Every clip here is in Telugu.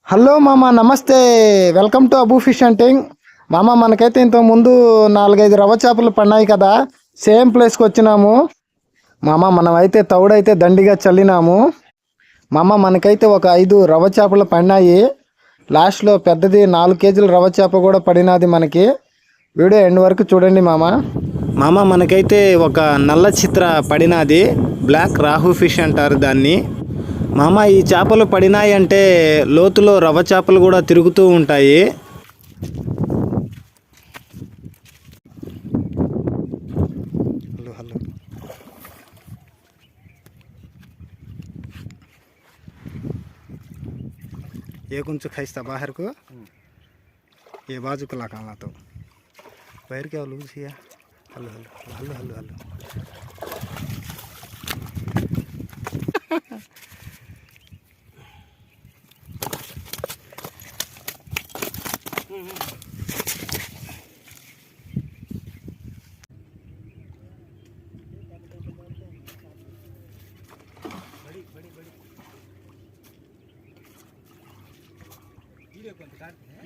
హలో మామ, నమస్తే. Welcome to Abu fish hunting. మామ, మనకైతే ఇంతకు ముందు 4-5 రవ్వ చేపలు పడినాయి కదా, సేమ్ ప్లేస్కి వచ్చినాము. మామ, మనమైతే తౌడైతే దండిగా చల్లినాము. మామ, మనకైతే ఒక 5 రవ్వ చేపలు పడినాయి. లాస్ట్లో పెద్దది 4 కేజీల రవ్వ చేప కూడా పడినది మనకి. వీడియో ఎండ్ వరకు చూడండి మామ. మామ, మనకైతే ఒక నల్ల చిత్ర పడినది. బ్లాక్ రాహు ఫిష్ అంటారు దాన్ని. మామ, ఈ చేపలు పడినాయి అంటే లోతులో రవ్వ చేపలు కూడా తిరుగుతూ ఉంటాయి. Hello hello. ये कुछ खाइस्ता बाहर को ये बाजू को लगा तो बाहर क्या लूज है. Hello hello hello hello hello.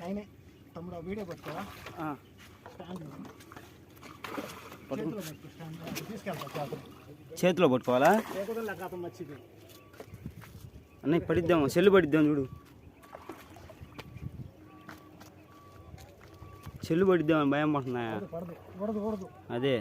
नहीं तमड़ा वीडियो पట్టుకోవా చేతిలో పట్టుకోవాలా? అన్నయ్య పడిద్దాము, చెల్లు పడిద్దాం చూడు, చెల్లు పడిద్దామని భయం పడుతున్నాయా? అదే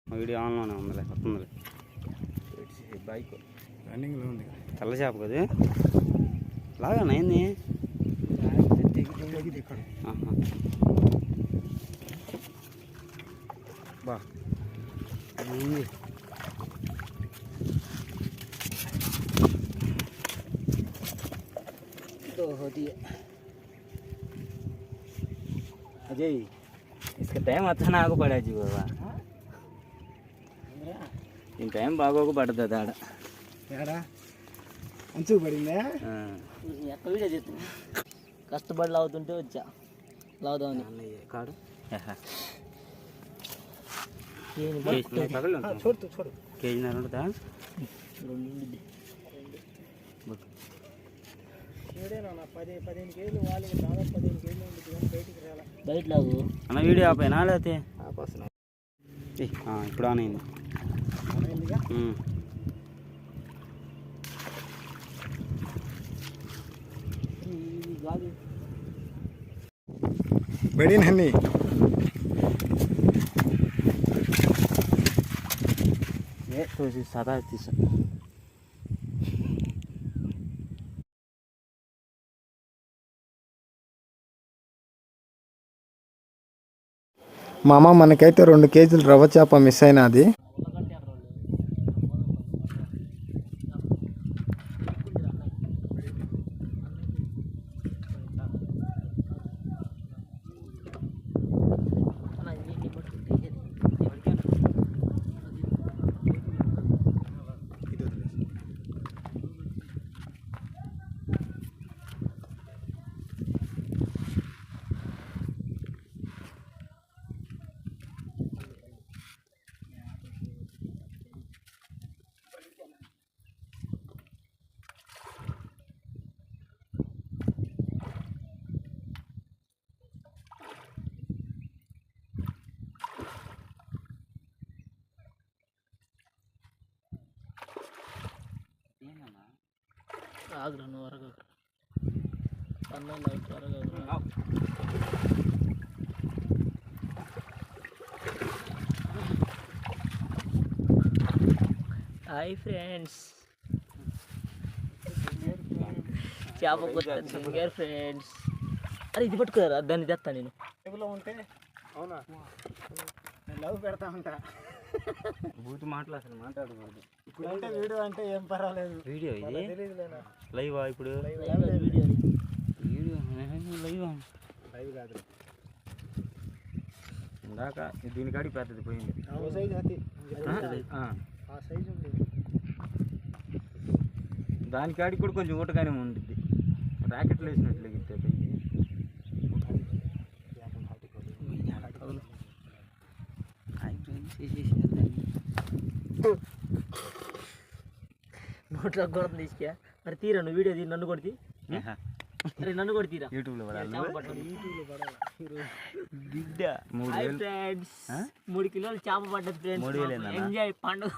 వీడియో ఆన్లోనే ఉందిలే, వస్తుందిలే. బైక్ రన్నింగ్లో ఉంది. తెల్ల చేప కదా, లాగా అయింది. బా अजय इसका टाइम अच्छा ना आगो पड़ा जी बाबा, इन टाइम बागोग पड़ता था ఏడా అంచు పడిందా? ఎక్కడ వీడియో చేస్తున్నా, కష్టపడి లాగుతుంటే వచ్చా లాగుదామని కాడు చూడు చూడు. కేజీన్నర ఉంటుందా? బయట లాగు అన్న వీడియో ఆపైనా లేకపోతే ఇప్పుడు ఆన్ అయింది. బడినన్ని ఏ తోసి సదా తీసా. మామ, మనకైతే 2 కేజీల రవ్వ చేప మిస్ అయినది. ఆగ్రహం వరకు పన్నెండు త్వరగా హాయ్ ఫ్రెండ్స్, చేప కొత్త ఫ్రెండ్స్. అరే ఇది పట్టుకోరా, దాన్ని తెస్తా నేను. టేబుల్లో ఉంటే అవునా నేను లవ్ పెడతా ఉంటా. బూతు మాటలు అసలు మాట్లాడకూడదు. ఇప్పుడు అంటే వీడియో అంటే ఏం పర్వాలేదు. వీడియో ఇది తెలియదులేనా? లైవా ఇప్పుడు? Video video లైవా? లైవ్ కాదు, ఇందాక దీనికాడికి పెద్దది పోయింది. సైజు అది ఆ సైజు ఉంది. దాని కాడికి కూడా కొంచెం ఊటగానే ఉంటుంది. ర్యాకెట్లు వేసినట్లు ఎగిరితే పైకి. నోట్లో కూడా తీసుకా మరి తీరా నువ్వు వీడియో తీ నన్ను కొడితే అరే నన్ను కూడా తీరా యూట్యూబ్లో పడాలి. బిడ్డ 3000 ఫ్రెండ్స్ 3 కిలోలు చేప పడ్డది ఫ్రెండ్స్. 3000 ఏందన్నా? ఎంజాయ్ పండుగ.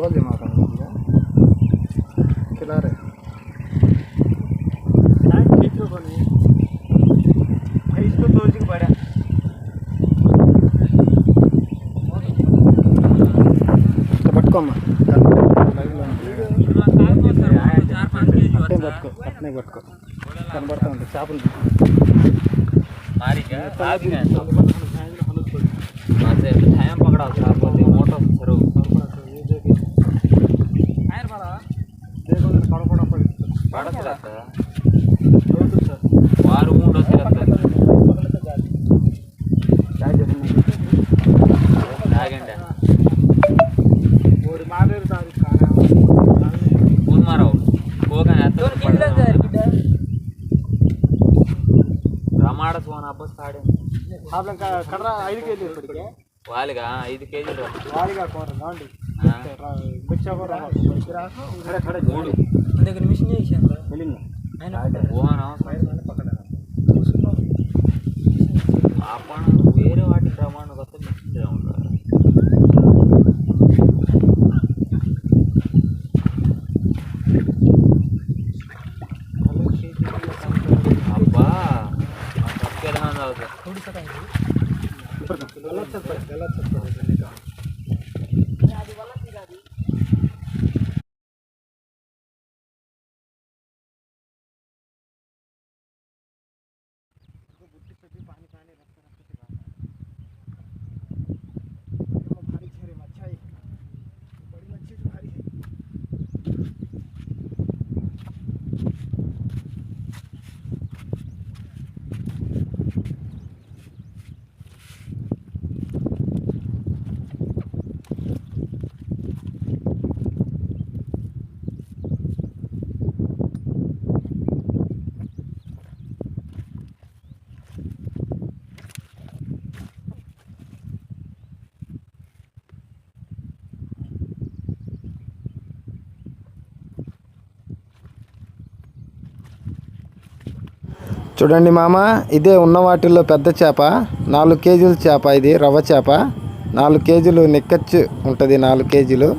बोल दे माता खिला रहे इसको तोड़ पड़ा. పట్టుకోమ్మా అట్నే పట్టుకో కనబడతా ఉంది చేపలు. టైం పకడాలి కాకపోతే మోటార్ సరువు పడతా వారు 3 వస్తుంది రమాడ సోన అబ్బస్ కాడే కర్ర 5 కేజీలు ఇప్పటికే వాలిగా 5 కేజీలు వాలిగా కోర నాండి దగ్గర మిషన్ చేశాను आपण వేరే వాటి ప్రమాణం కొత్త మిషన్ ఉంటారు. అబ్బా తప్పేదా थोड़ी सा टाइम చూడండి మామ, ఇదే ఉన్న వాటిల్లో పెద్ద చేప. 4 కేజీల చేప ఇది, రవ్వ చేప. 4 కేజీలు నిక్కచ్చు ఉంటుంది, 4 కేజీలు.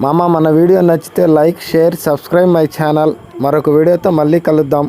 మామ మన వీడియో నచ్చితే like, share, subscribe my channel. మరొక వీడియోతో మళ్ళీ కలుద్దాం.